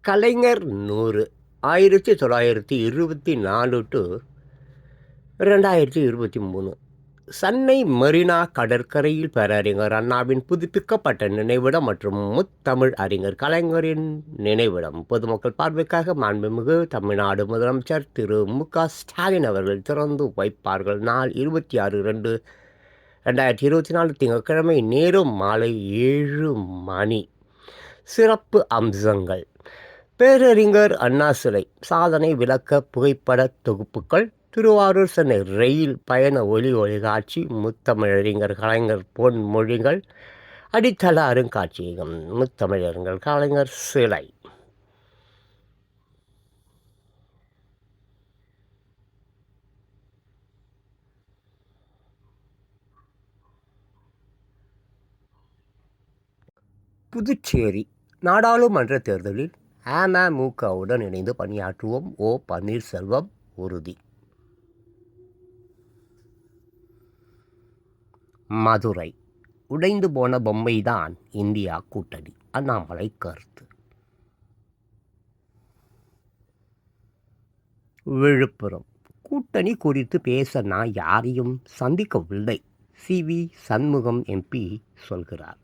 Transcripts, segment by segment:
கலைஞர் 100 1924 to 2023. Chennai Marina கடற்கரையில் பேரறிஞர் அண்ணாவின் புதுப்பிக்கப்பட்ட நினைவிடம் மற்றும் முத்தமிழ் அறிஞர் கலைஞரின் நினைவிடம் பொதுமக்கள் பார்வைக்காக மாண்புமிகு தமிழ்நாடு முதலமைச்சர் திரு மு.க.ஸ்டாலின் அவர்கள் திறந்து வைப்பார்கள். நாள் 26/2/2024 திங்கட்கிழமை. நேரம் மாலை 7 மணி. சிறப்பு அம்சங்கள்: பேரறிஞர் அண்ணா சிலை சாதனை விளக்க புகைப்பட தொகுப்புகள், திருவாரூர் சென்னை ரயில் பயண ஒலி காட்சி, முத்தமிழறிஞர் கலைஞர் பொன்மொழிகள், அடித்தள அருங்காட்சியகம், முத்தமிழறிஞர் கலைஞர் சிலை. புதுச்சேரி நாடாளுமன்ற தேர்தலில் அமமுகவுடன் இணைந்து பணியாற்றுவோம். ஓ. பன்னீர்செல்வம் உறுதி. மதுரை உடைந்து போன பொம்மைதான் இந்தியா கூட்டணி, அண்ணாமலை கருத்து. விழுப்புரம் கூட்டணி குறித்து பேச நான் யாரையும் சந்திக்கவில்லை, சி.வி. சண்முகம் எம்பி சொல்கிறார்.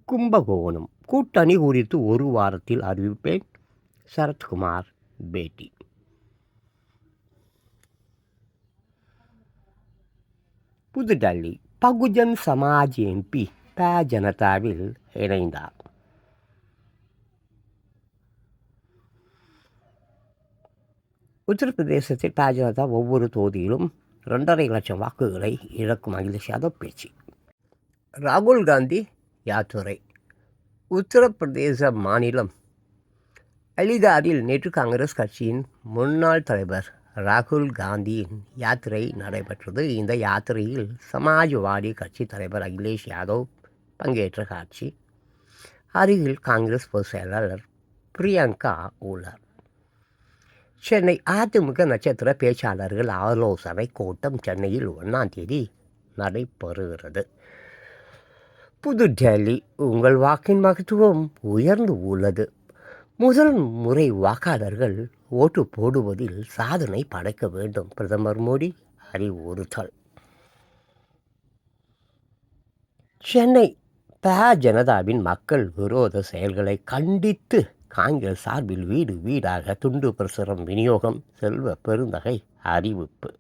கும்பகோணம் கூட்டணி குறித்து ஒரு வாரத்தில் அறிவிப்பேன், சரத்குமார் பேட்டி. புதுடெல்லி பகுஜன் சமாஜ் எம்பி ஜனதாவில் இணைந்தார். உத்தரப்பிரதேசத்தில் ஜனதா ஒவ்வொரு தொகுதியிலும் 2.5 லட்சம் வாக்குகளை இழக்கும் மகிழ்ச்சியாக பேச்சு. ராகுல் காந்தி யாத்திரை. உத்தரப்பிரதேச மாநிலம் அலிகாரில் நேற்று காங்கிரஸ் கட்சியின் முன்னாள் தலைவர் ராகுல் காந்தியின் யாத்திரை நடைபெற்றது. இந்த யாத்திரையில் சமாஜ்வாடி கட்சி தலைவர் அகிலேஷ் யாதவ் பங்கேற்ற காட்சி. அருகில் காங்கிரஸ் பொதுச் செயலாளர் பிரியங்கா உள்ளார். சென்னை அதிமுக நட்சத்திர பேச்சாளர்கள் ஆலோசனை கூட்டம் சென்னையில் 1ஆம் தேதி நடைபெறுகிறது. புதுடெல்லி உங்கள் வாக்கின் மகத்துவம் உயர்ந்து உள்ளது. முதல் முறை வாக்காளர்கள் ஓட்டு போடுவதில் சாதனை படைக்க வேண்டும், பிரதமர் மோடி அறிவுறுத்தல். சென்னை ஜனதாவின் மக்கள் விரோத செயல்களை கண்டித்து காங்கிரஸ் சார்பில் வீடு வீடாக துண்டு பிரசுரம் விநியோகம், செல்வ பெருந்தகை அறிவிப்பு.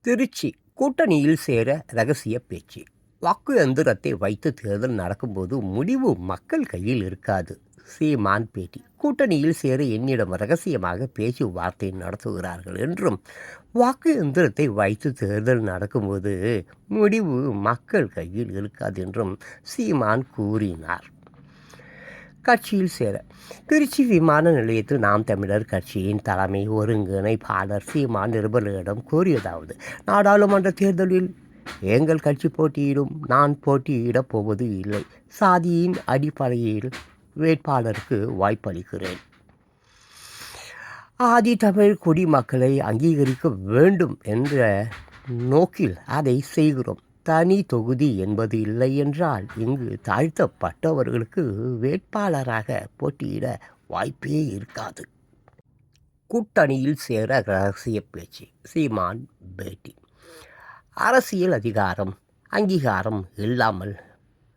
திருச்சி கூட்டணியில் சேர ரகசிய பேச்சு. வாக்கு எந்திரத்தை வைத்து தேர்தல் நடக்கும்போது முடிவு மக்கள் கையில் இருக்காது, சீமான் பேட்டி. கூட்டணியில் சேர என்னிடம் ரகசியமாக பேச்சுவார்த்தை நடத்துகிறார்கள் என்றும், வாக்கு எந்திரத்தை வைத்து தேர்தல் நடக்கும்போது முடிவு மக்கள் கையில் இருக்காது என்றும் சீமான் கூறினார். கட்சியில் சேர திருச்சி விமான நிலையத்தில் நாம் தமிழர் கட்சியின் தலைமை ஒருங்கிணைப்பாளர் சீமான் நிருபர்களிடம் கூறியதாவது: நாடாளுமன்ற தேர்தலில் எங்கள் கட்சி போட்டியிடும், நான் போட்டியிடப் போவது இல்லை. சாதியின் அடிப்படையில் வேட்பாளருக்கு வாய்ப்பளிக்கிறேன். ஆதி தமிழ் குடிமக்களை அங்கீகரிக்க வேண்டும் என்ற நோக்கில் அதை செய்கிறோம். தனி தொகுதி என்பது இல்லை என்றால் இங்கு தாழ்த்தப்பட்டவர்களுக்கு வேட்பாளராக போட்டியிட வாய்ப்பே இருக்காது. கூட்டணியில் சேர ரகசிய பேச்சு, சீமான் பேட்டி. அரசியல் அதிகாரம் அங்கீகாரம் இல்லாமல்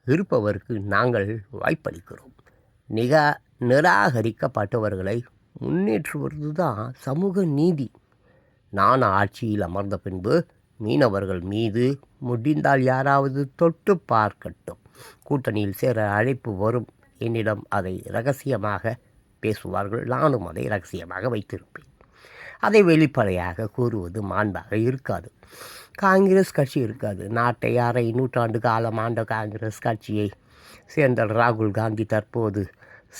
இருப்பவருக்கு நாங்கள் வாய்ப்பளிக்கிறோம். நிராகரிக்கப்பட்டவர்களை முன்னேற்றுவதுதான் சமூக நீதி. நான் ஆட்சியில் அமர்ந்த பின்பு மீனவர்கள் மீது முடிந்தால் யாராவது தொட்டு பார்க்கட்டும். கூட்டணியில் சேர அழைப்பு வரும். என்னிடம் அதை ரகசியமாக பேசுவார்கள். நானும் அதை ரகசியமாக வைத்திருப்பேன். அதை வெளிப்படையாக கூறுவது மாண்பாக இருக்காது. காங்கிரஸ் கட்சி இருக்காது. நாட்டை 1/2 நூற்றாண்டு காலம் ஆண்ட காங்கிரஸ் கட்சியை சேர்ந்த ராகுல் காந்தி தற்போது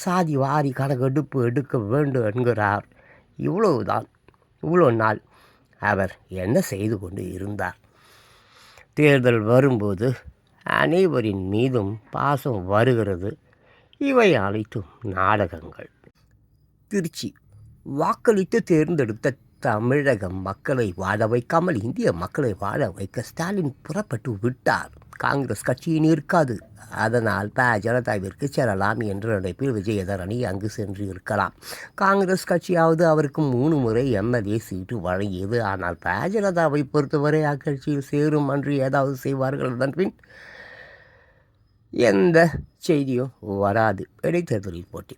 சாதி வாரி கணக்கெடுப்பு எடுக்க வேண்டும் என்கிறார். இவ்வளோ நாள் அவர் என்ன செய்து கொண்டு இருந்தார்? தேர்தல் வரும்போது அனைவரின் மீதும் பாசம் வருகிறது. இவை அனைத்தும் நாடகங்கள். திருச்சி வாக்களித்து தேர்ந்தெடுத்த தமிழக மக்களை வாழ வைக்காமல் இந்திய மக்களை வாழ வைக்க ஸ்டாலின் புறப்பட்டு விட்டார். காங்கிரஸ் கட்சியின் இருக்காது. அதனால் ஜனதாவிற்கு செல்லலாம் என்ற நினைப்பில் விஜயதரணி அங்கு சென்று இருக்கலாம். காங்கிரஸ் கட்சியாவது அவருக்கு 3 முறை எம்எல்ஏ சீட்டு வழங்கியது. ஆனால் ஜனதாவை பொறுத்தவரை அக்கட்சியில் சேரும் அன்று ஏதாவது செய்வார்கள். அதன் பின் எந்த செய்தியும் வராது. இடைத்தேர்தலில் போட்டி.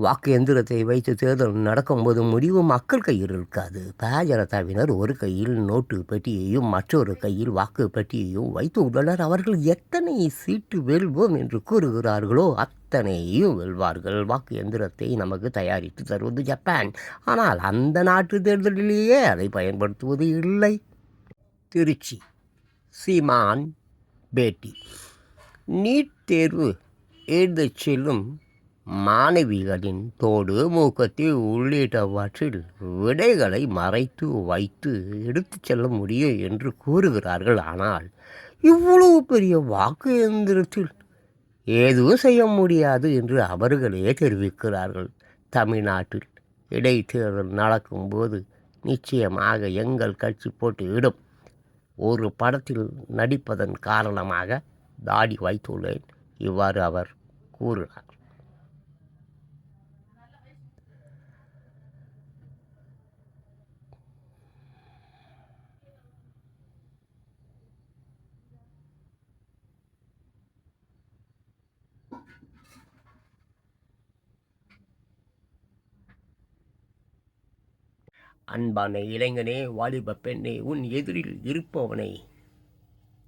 வாக்கு எந்திரத்தை வைத்து தேர்தல் நடக்கும்போது முடிவு மக்கள் கையில் இருக்காது. ஜனதாவினர் ஒரு கையில் நோட்டு பெட்டியையும் மற்றொரு கையில் வாக்கு பெட்டியையும் வைத்து உள்ளனர். அவர்கள் எத்தனை சீட்டு வெல்வோம் என்று கூறுகிறார்களோ அத்தனையும் வெல்வார்கள். வாக்கு எந்திரத்தை நமக்கு தயாரித்து தருவது ஜப்பான். ஆனால் அந்த நாட்டு தேர்தலிலேயே அதை பயன்படுத்துவது இல்லை. திருச்சி சீமான் பேட்டி. நீட் தேர்வு எழுதச் செல்லும் மாணவிகளின் தோடு மூக்கத்தி உள்ளிட்டவற்றில் விடைகளை மறைத்து வைத்து எடுத்துச் செல்ல முடியும் என்று கூறுகிறார்கள். ஆனால் இவ்வளவு பெரிய வாக்கு எந்திரத்தில் எதுவும் செய்ய முடியாது என்று அவர்களே தெரிவிக்கிறார்கள். தமிழ்நாட்டில் இடைத்தேர்தல் நடக்கும்போது நிச்சயமாக எங்கள் கட்சி போட்டியிடும். ஒரு படத்தில் நடிப்பதன் காரணமாக தாடி வைத்துள்ளேன். இவ்வாறு அவர் கூறினார். அன்பான இளைஞனே, வாலிப பெண்ணே, உன் எதிரில் இருப்பவனை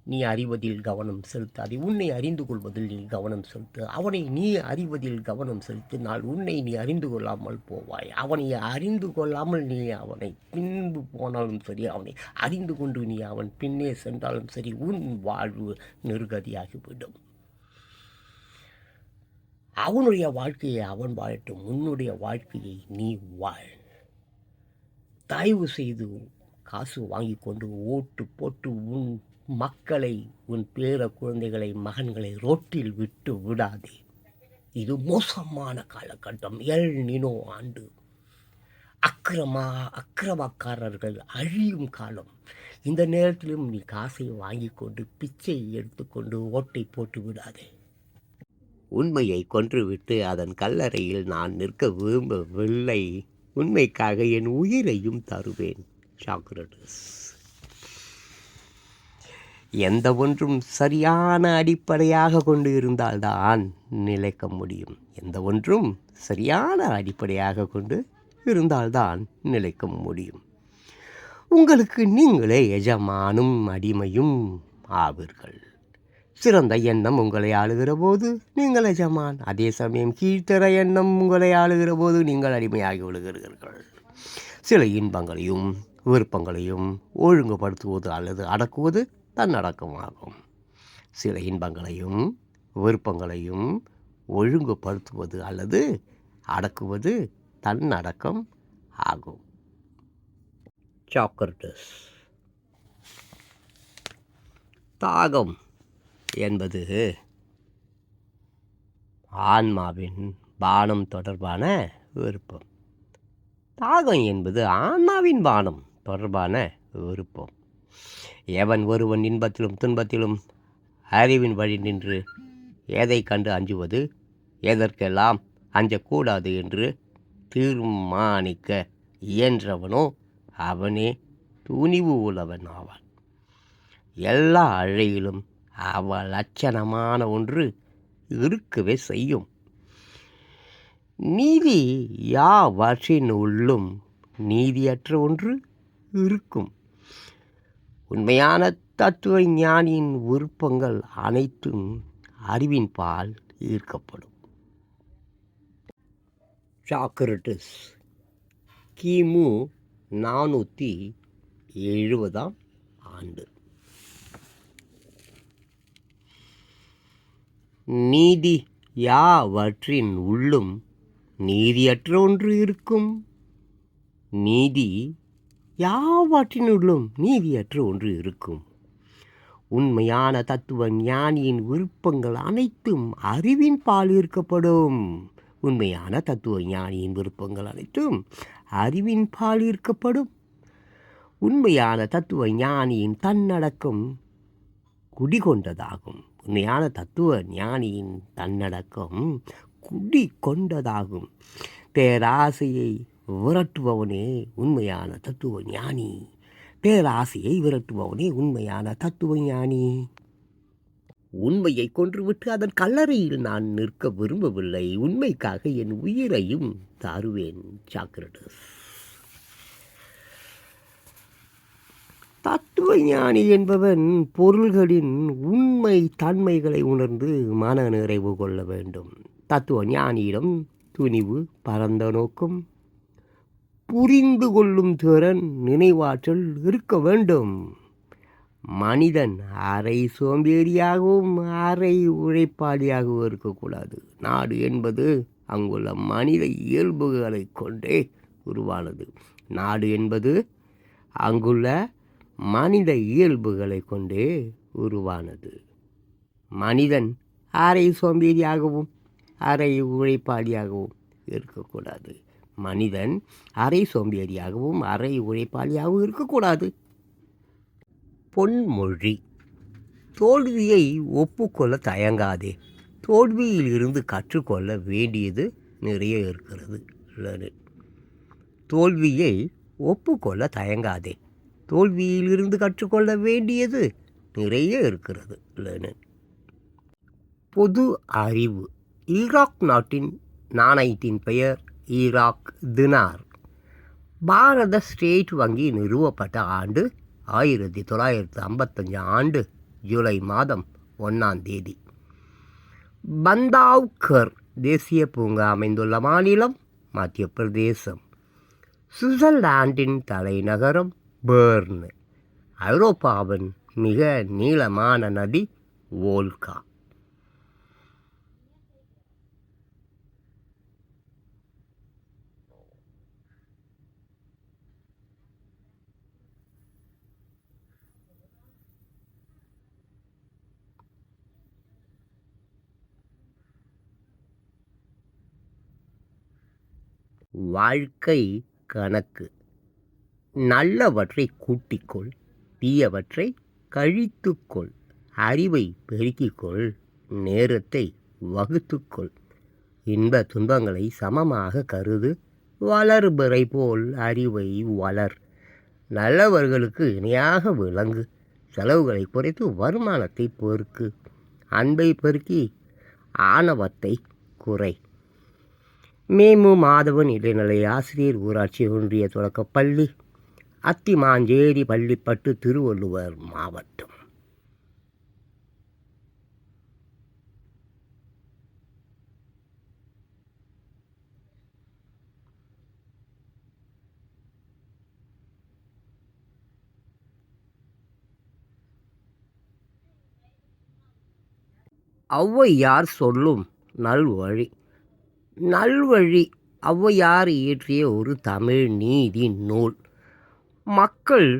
நீ அறிவதில் கவனம் செலுத்தாதே. உன்னை அறிந்து கொள்வதில் நீ கவனம் செலுத்து. அவனை நீ அறிவதில் கவனம் செலுத்தினால் உன்னை நீ அறிந்து கொள்ளாமல் போவாய். அவனை அறிந்து கொள்ளாமல் நீ அவனை பின்பு போனாலும் சரி, அவனை அறிந்து கொண்டு நீ அவன் பின்னே சென்றாலும் சரி, உன் வாழ்வு நிர்கதியாகிவிடும். அவனுடைய வாழ்க்கையை அவன் வாழட்டும், உன்னுடைய வாழ்க்கையை நீ வாழ். தயவு செய்து காசு வாங்கி கொண்டு ஓட்டு போட்டு உன் மக்களை, உன் பேர குழந்தைகளை, மகன்களை ரோட்டில் விட்டு விடாதே. இது மோசமான காலகட்டம். எல் நினோ ஆண்டு. அக்கிரமக்காரர்கள் அழியும் காலம். இந்த நேரத்திலும் நீ காசை வாங்கி கொண்டு பிச்சை எடுத்துக்கொண்டு ஓட்டை போட்டு விடாதே. உண்மையை கொன்றுவிட்டு அதன் கல்லறையில் நான் நிற்க விரும்பவில்லை. உண்மைக்காக என் உயிரையும் தருவேன். சாக்ரட்டிஸ். எந்த ஒன்றும் சரியான அடிப்படையாக கொண்டு இருந்தால்தான் நிலைக்க முடியும். எந்த ஒன்றும் சரியான அடிப்படையாக கொண்டு இருந்தால்தான் நிலைக்க முடியும். உங்களுக்கு நீங்களே எஜமானும் அடிமையும் ஆவீர்கள். சிறந்த எண்ணம் உங்களை ஆளுகிற போது நீங்கள் எஜமான். அதே சமயம் கீழ்த்தர எண்ணம் உங்களை ஆளுகிற போது நீங்கள் அடிமையாகி விடுகிறீர்கள். சில இன்பங்களையும் விருப்பங்களையும் ஒழுங்குபடுத்துவது அல்லது அடக்குவது தன்னடக்கமாகும். சில இன்பங்களையும் விருப்பங்களையும் ஒழுங்குபடுத்துவது அல்லது அடக்குவது தன்னடக்கம் ஆகும். சாக்ரட்டிஸ். தாகம் என்பது ஆன்மாவின் பானம் தொடர்பான விருப்பம். தாகம் என்பது ஆன்மாவின் பானம் தொடர்பான விருப்பம். எவன் ஒருவன் இன்பத்திலும் துன்பத்திலும் அறிவின் வழி நின்று எதை கண்டு அஞ்சுவது, எதற்கெல்லாம் அஞ்சக்கூடாது என்று தீர்மானிக்க இயன்றவனோ அவனே துணிவு உள்ளவன் ஆவான். எல்லா அழையிலும் அவலட்சணமான ஒன்று இருக்கவே செய்யும். நீதி யாவற்றின் உள்ளும் நீதியற்ற ஒன்று இருக்கும். உண்மையான தத்துவ ஞானியின் விருப்பங்கள் அனைத்தும் அறிவின் பால் ஈர்க்கப்படும். சாக்ரட்டிஸ் கிமு 470 ஆண்டு. நீதி யாவற்றின் உள்ளும் நீதியற்ற ஒன்று இருக்கும். நீதி யாவற்றினுள்ளும் நீதியற்ற ஒன்று இருக்கும். உண்மையான தத்துவ ஞானியின் விருப்பங்கள் அனைத்தும் அறிவின் பால் ஈர்க்கப்படும். உண்மையான தத்துவ ஞானியின் விருப்பங்கள் அனைத்தும் அறிவின் பால் ஈர்க்கப்படும். உண்மையான தத்துவ ஞானியின் தன்னடக்கம் குடிகொண்டதாகும். உண்மையான தத்துவ ஞானியின் தன்னடக்கம் குடிகொண்டதாகும். பேராசையை விரட்டுபவனே உண்மையான தத்துவ ஞானி. பேராசையை விரட்டுபவனே உண்மையான தத்துவ ஞானி. உண்மையை கொன்றுவிட்டு அதன் கல்லறையில் நான் நிற்க விரும்பவில்லை. உண்மைக்காக என் உயிரையும் தருவேன். சாக்ரட்டிஸ். தத்துவ ஞானி என்பவன் பொருள்களின் உண்மை தன்மைகளை உணர்ந்து மன நிறைவு கொள்ள வேண்டும். தத்துவ ஞானியிடம் துணிவு, பரந்த நோக்கம், புரிந்து கொள்ளும் திறன், நினைவாற்றல் இருக்க வேண்டும். மனிதன் அரை சோம்பேறியாகவும் அரை உழைப்பாளியாகவும் இருக்கக்கூடாது. நாடு என்பது அங்குள்ள மனித இயல்புகளை கொண்டே உருவானது. நாடு என்பது அங்குள்ள மனித இயல்புகளை கொண்டே உருவானது. மனிதன் அரை சோம்பேறியாகவும் அரை உழைப்பாளியாகவும் இருக்கக்கூடாது. மனிதன் அரை சோம்பேறியாகவும் அரை உழைப்பாளியாகவும் இருக்கக்கூடாது. பொன்மொழி. தோல்வியை ஒப்புக்கொள்ள தயங்காதே. தோல்வியில் இருந்து கற்றுக்கொள்ள வேண்டியது நிறைய இருக்கிறது. தோல்வியை ஒப்புக்கொள்ள தயங்காதே. தோல்வியில் இருந்து கற்றுக்கொள்ள வேண்டியது நிறைய இருக்கிறது. பொது அறிவு. ஈராக் நாட்டின் நாணயத்தின் பெயர் ஈராக் தினார். பாரத ஸ்டேட் வங்கி நிறுவப்பட்ட ஆண்டு 1955 ஆண்டு ஜூலை மாதம் 1ஆம் தேதி. பந்தாவ்கர் தேசிய பூங்கா அமைந்துள்ள மாநிலம் மத்திய பிரதேசம். சுவிட்சர்லாந்தின் தலைநகரம் பெர்ன். ஐரோப்பாவின் மிக நீளமான நதி வோல்கா. வாழ்க்கை கணக்கு. நல்லவற்றை கூட்டிக்கொள், தீயவற்றை கழித்துக்கொள். அறிவை பெருக்கிக்கொள், நேரத்தை வகுத்துக்கொள். இன்ப துன்பங்களை சமமாக கருது. வளர்பிறை போல் அறிவை வளர். நல்லவர்களுக்கு இணையாக விளங்கு. செலவுகளை குறைத்து வருமானத்தை பெருக்கு. அன்பை பெருக்கி ஆணவத்தை குறை. மேமு மாதவன் இடைநிலை ஆசிரியர், ஊராட்சி ஒன்றிய தொடக்கப்பள்ளி, அத்திமாஞ்சேரி, பள்ளிப்பட்டு, திருவள்ளுவர் மாவட்டம். ஔவையார் சொல்லும் நல்வழி. நல்வழி ஔவையார் இயற்றிய ஒரு தமிழ் நீதி நூல். மக்கள்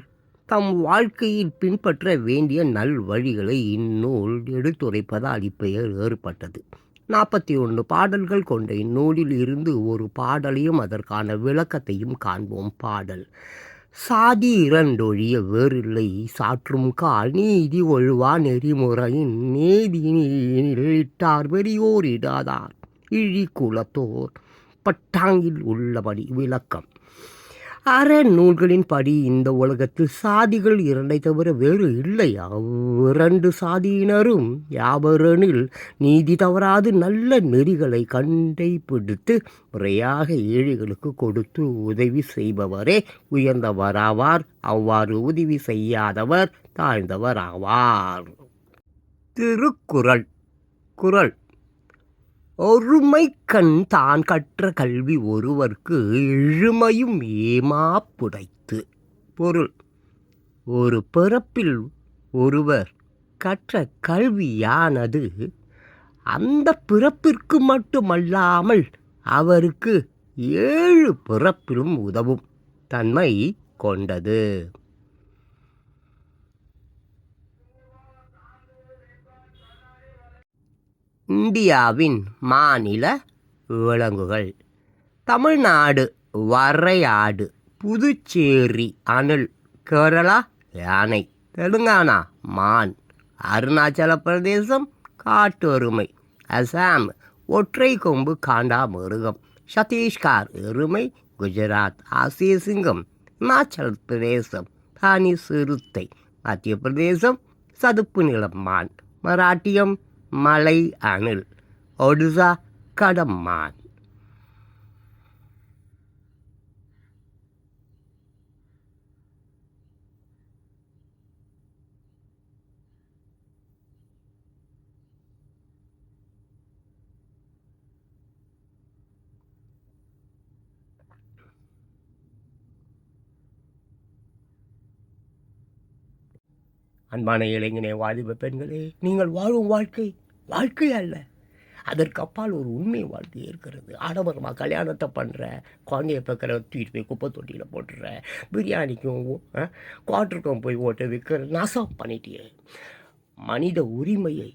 தம் வாழ்க்கையில் பின்பற்ற வேண்டிய நல்வழிகளை இந்நூல் எடுத்துரைப்பதால் இப்பெயர் ஏற்பட்டது. 41 பாடல்கள் கொண்ட இந்நூலில் இருந்து ஒரு பாடலையும் அதற்கான விளக்கத்தையும் காண்போம். பாடல். சாதி இரண்டொழிய வேறில்லை சாற்றும் கால், நீதி ஒழுவா நெறிமுறையின் நேதினில் இட்டார் பெரியோர் இடாதார் இழி குலத்தோர். பட்டாங்கில் உள்ளபடி விளக்கம். அறநூல்களின் படி இந்த உலகத்தில் சாதிகள் இரண்டை தவிர வேறு இல்லை. அவ்விரண்டு சாதியினரும் யாவரெனில் நீதி தவறாது நல்ல நெறிகளை கண்டுபிடித்து முறையாக ஏழைகளுக்கு கொடுத்து உதவி செய்பவரே உயர்ந்தவராவார். அவ்வாறு உதவி செய்யாதவர் தாழ்ந்தவர் ஆவார். திருக்குறள். குறள். ஒருமைக்கண் தான் கற்ற கல்வி ஒருவர்க்கு எழுமையும் ஏமாப்புடைத்து. பொருள். ஒரு பிறப்பில் ஒருவர் கற்ற கல்வியானது அந்த பிறப்பிற்கு மட்டுமல்லாமல் அவருக்கு 7 பிறப்பிலும் உதவும் தன்மை கொண்டது. இந்தியாவின் மாநில விலங்குகள். தமிழ்நாடு வரையாடு, புதுச்சேரி அணில், கேரளா யானை, தெலுங்கானா மான், அருணாச்சல பிரதேசம் காட்டெருமை. அசாம் ஒற்றை கொம்பு காண்டாமிருகம். சத்தீஸ்கர் எருமை. குஜராத் ஆசிய சிங்கம். இமாச்சல் பிரதேசம் தானி சிறுத்தை. மத்திய பிரதேசம் சதுப்பு நிலம் மான். மராட்டியம் மலை அணில். ஒடிசா கடம்மான். அன்பான இளைஞனே, வாலிப பெண்களே, நீங்கள் வாழும் வாழ்க்கை வாழ்க்கை அல்ல, அதற்கு அப்பால் ஒரு உண்மை வாழ்க்கை இருக்கிறது. ஆடம்பரமாக கல்யாணத்தை பண்ணுற, குழந்தைய பார்க்குற, தூக்கிட்டு போய் குப்பை தொட்டியில் போட்டுற, பிரியாணிக்கும் குவார்ட்டருக்கும் போய் ஓட்ட விற்கிற நாசம் பண்ணிட்டே. மனித உரிமையை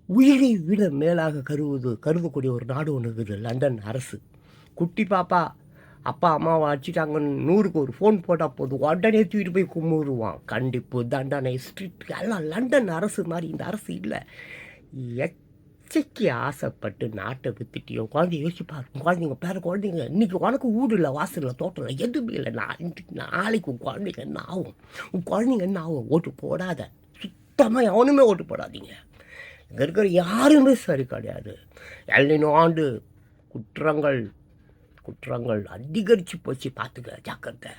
உயிரை விட மேலாக கருதக்கூடிய ஒரு நாடு ஒன்று இருக்குது, லண்டன் அரசு. குட்டி பாப்பா அப்பா அம்மாவை அடிச்சிட்டாங்கன்னு 100க்கு ஒரு ஃபோன் போட்டால் போதும், உடனே தூக்கிட்டு போய் கும்பிடுவான். கண்டிப்பு, தண்டனை, ஸ்ட்ரிக்ட் எல்லாம் லண்டன் அரசு மாதிரி இந்த அரசு இல்லை. எச்சைக்கு ஆசைப்பட்டு நாட்டை வித்துட்டியோ குழந்தைய யோசிப்பார். குழந்தைங்க குழந்தைங்க இன்றைக்கி உனக்கு வீடு இல்லை, வாசல் இல்லை, தோட்டம் இல்லை, எதுவுமே இல்லை. நாளைக்கு உன் குழந்தைங்க என்ன ஆகும்? உன் குழந்தைங்க என்ன ஆகும்? ஓட்டு போடாத, சுத்தமாக எவனுமே ஓட்டு போடாதீங்க. இங்கே இருக்கிற யாருமே சரி கிடையாது. எல்லினோ ஆண்டு குற்றங்கள் அதிகரித்து போச்சு, பார்த்துக்க, ஜாக்கிரதை.